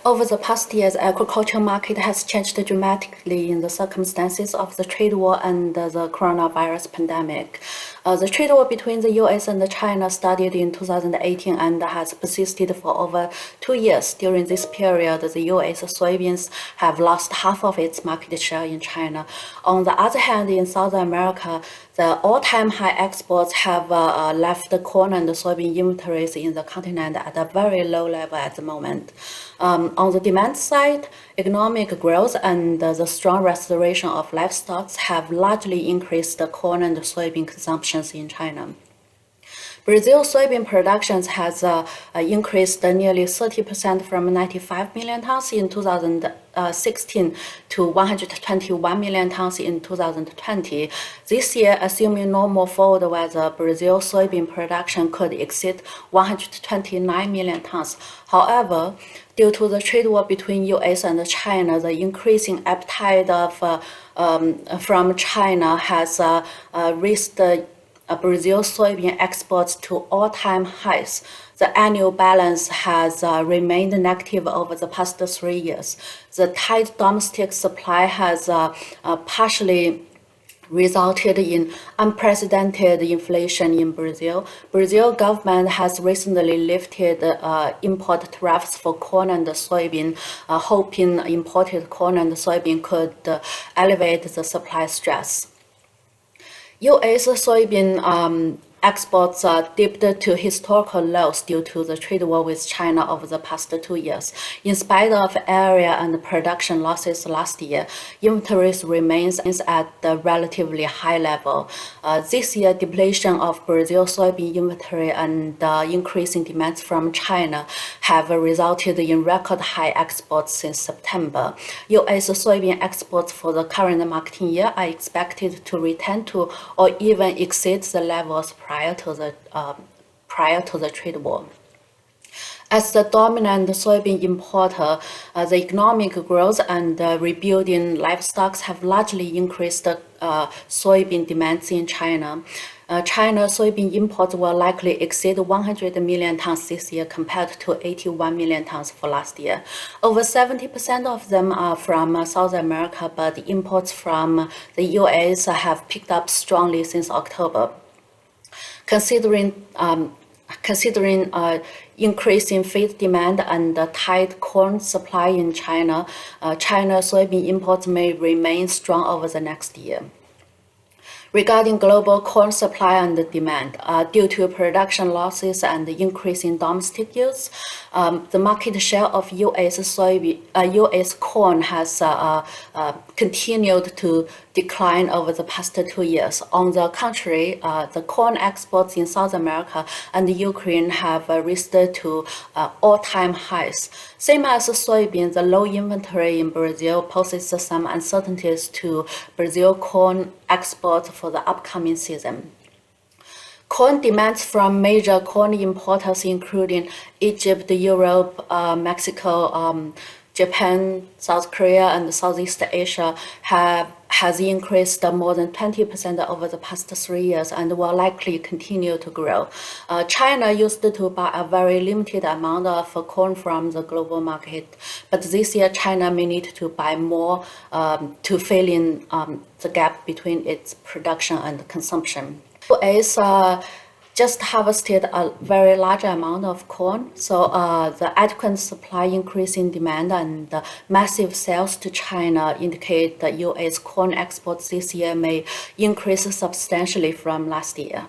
Over the past years, the agricultural market has changed dramatically in the circumstances of the trade war and the coronavirus pandemic. The trade war between the US and China started in 2018 and has persisted for over 2 years. During this period, the US soybeans have lost half of its market share in China. On the other hand, in South America, the all-time high exports have left the corn and the soybean inventories in the continent at a very low level at the moment. On the demand side, economic growth and the strong restoration of livestock have largely increased the corn and soybean consumptions in China. Brazil soybean production has increased nearly 30% from 95 million tons in 2016 to 121 million tons in 2020. This year, assuming normal forward weather, Brazil soybean production could exceed 129 million tons. However, due to the trade war between US and China, the increasing appetite from China has raised Brazil soybean exports to all-time highs. The annual balance has remained negative over the past 3 years. The tight domestic supply has partially resulted in unprecedented inflation in Brazil. Brazil government has recently lifted import tariffs for corn and soybean, hoping imported corn and soybean could elevate the supply stress. US soybean exports dipped to historical lows due to the trade war with China over the past 2 years. In spite of area and production losses last year, inventories remains at a relatively high level. This year, depletion of Brazil soybean inventory and increasing demands from China have resulted in record high exports since September. US soybean exports for the current marketing year are expected to return to or even exceed the levels prior to the trade war. As the dominant soybean importer, the economic growth and rebuilding livestock have largely increased soybean demands in China. China's soybean imports will likely exceed 100 million tons this year compared to 81 million tons for last year. Over 70% of them are from South America, but imports from the US have picked up strongly since October. Considering increasing feed demand and tight corn supply in China, China's soybean imports may remain strong over the next year. Regarding global corn supply and demand, due to production losses and increasing domestic use, the market share of US corn has continued to decline over the past 2 years. On the contrary, the corn exports in South America and Ukraine have reached to all-time highs. Same as soybean, the low inventory in Brazil poses some uncertainties to Brazil corn exports for the upcoming season. Corn demands from major corn importers including Egypt, Europe, Mexico, Japan, South Korea, and Southeast Asia has increased more than 20% over the past 3 years and will likely continue to grow. China used to buy a very limited amount of corn from the global market, but this year China may need to buy more to fill in the gap between its production and consumption. US just harvested a very large amount of corn, so the adequate supply, increase in demand, and massive sales to China indicate that US corn exports this year may increase substantially from last year.